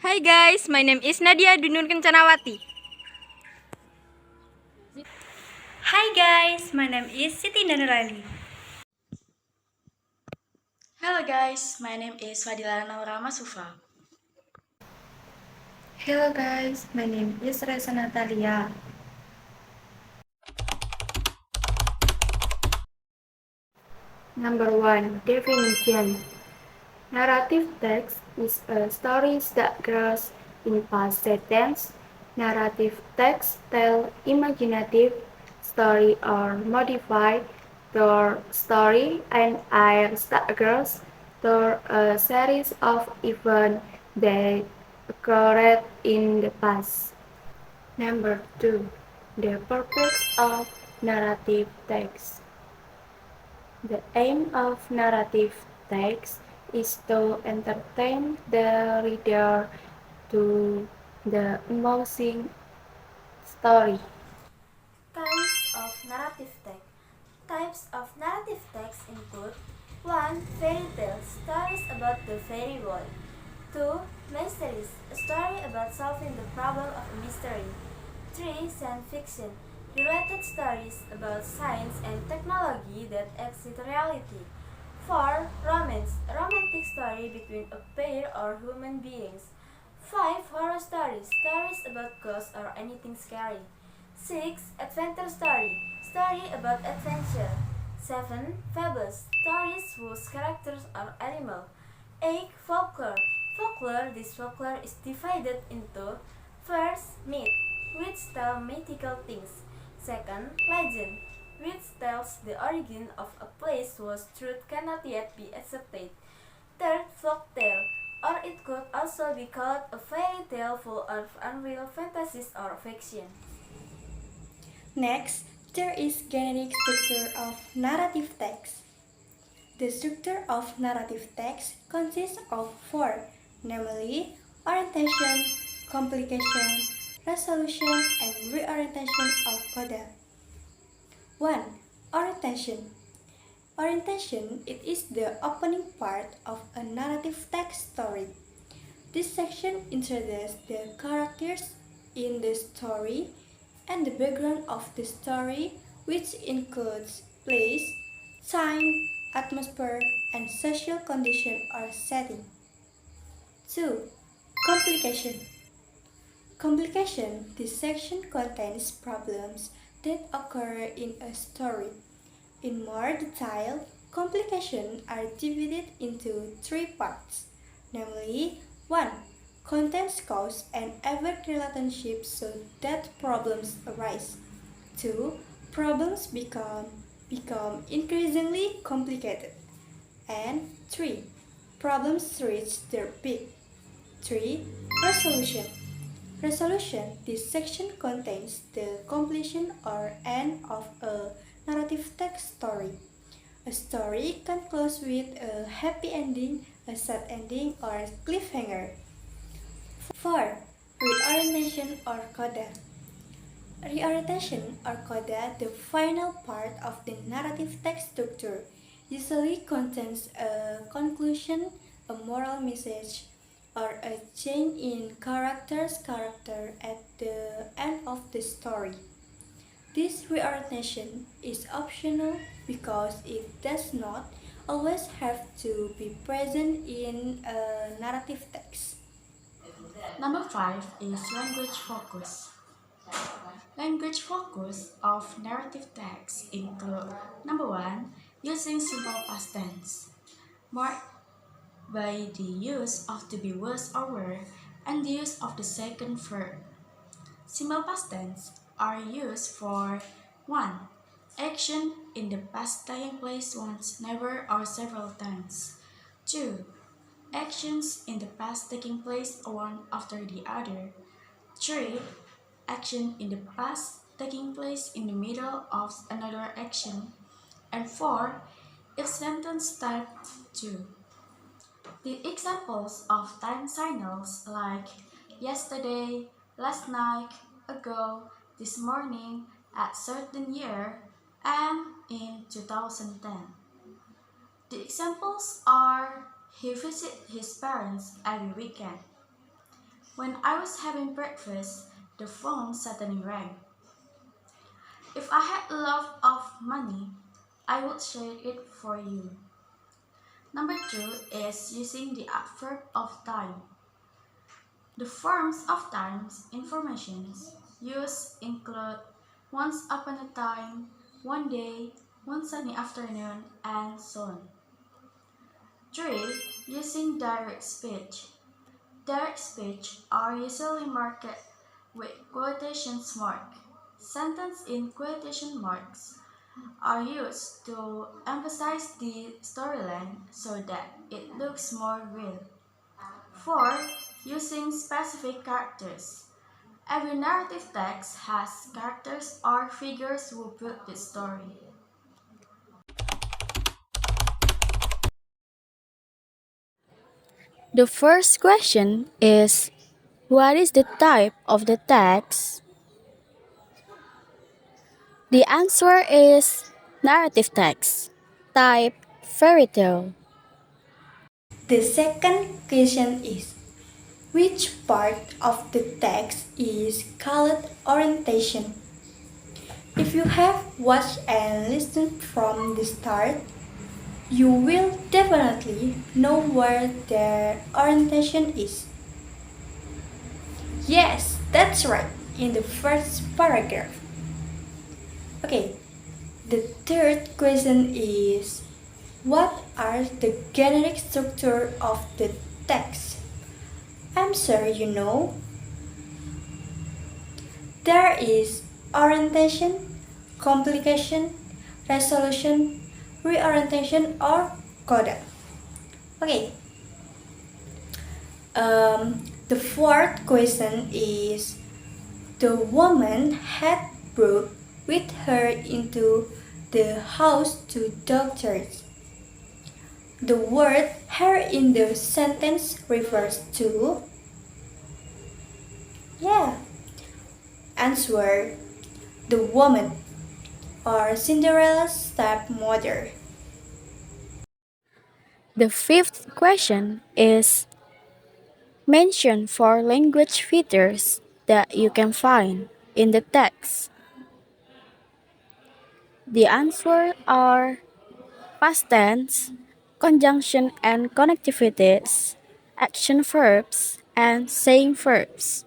Hi guys, my name is Nadia Dunur Kencanawati. Hi guys, my name is Siti NURLAELI. Hello guys, my name is FADILA NAURA MASFUFA. Hello guys, my name is RESA NATALIA. Number 1. Definition. Narrative text is a story that grows in past tense. Narrative text tell imaginative story or modified their story and are that grows through a series of events that occurred in the past. Number 2. The purpose of narrative text. The aim of narrative text is to entertain the reader to the amusing story. Types of narrative text include 1. Fairy tales, stories about the fairy world. 2. Mysteries, a story about solving the problem of a mystery. 3. Science fiction, related stories about science and technology that exceed reality. 4. Romance, a romantic story between a pair or human beings. 5. Horror stories, stories about ghosts or anything scary. 6. Adventure story, story about adventure. 7. Fables, stories whose characters are animal. 8. Folklore, this folklore is divided into first, myth, which tell mythical things. Second, legend, which tells the origin of a place whose truth cannot yet be accepted. Third, folktale, or it could also be called a fairy tale full of unreal fantasies or fiction. Next, there is generic structure of narrative text. The structure of narrative text consists of four, namely orientation, complication, resolution, and reorientation of coda. 1. Orientation. Orientation, it is the opening part of a narrative text story. This section introduces the characters in the story and the background of the story, which includes place, time, atmosphere, and social condition or setting. 2. Complication. Complication. This section contains problems that occur in a story. In more detail, complications are divided into three parts, namely 1. Contents cause and effect relationships so that problems arise. 2. Problems become increasingly complicated. And 3. Problems reach their peak. 3. Resolution. Resolution. This section contains the completion or end of a narrative text story. A story can close with a happy ending, a sad ending, or a cliffhanger. 4. Reorientation or coda. Reorientation or coda, the final part of the narrative text structure, usually contains a conclusion, a moral message, or a change in character's character at the end of the story. This reorientation is optional because it does not always have to be present in a narrative text. Number 5 is language focus. Language focus of narrative text include number 1, using simple past tense, marked by the use of to be was or were and the use of the second verb. Simple past tense are used for 1. Action in the past taking place once, never, or several times. 2. Actions in the past taking place one after the other. 3. Action in the past taking place in the middle of another action. And 4. If sentence type 2. The examples of time signals like yesterday, last night, ago, this morning, at certain year, and in 2010. The examples are he visits his parents every weekend. When I was having breakfast, the phone suddenly rang. If I had a lot of money, I would share it for you. Number two is using the adverb of time. The forms of times informations used include once upon a time, one day, one sunny afternoon, and so on. 3. Using direct speech. Direct speech are usually marked with quotation marks. Sentences in quotation marks are used to emphasize the storyline so that it looks more real. 4. Using specific characters. Every narrative text has characters or figures who build the story. The first question is, what is the type of the text? The answer is narrative text. Type fairy tale. The second question is, which part of the text is called orientation? If you have watched and listened from the start, you will definitely know where the orientation is. Yes, that's right, in the first paragraph. Okay, the third question is, what are the generic structure of the text? I'm sure you know. There is orientation, complication, resolution, reorientation, or coda. Okay. The fourth question is, the woman had brought with her into the house two doctors. The word her in the sentence refers to, answer, the woman or Cinderella's stepmother. The fifth question is, mention four language features that you can find in the text. The answers are past tense, conjunction and connectivities, action verbs, and saying verbs.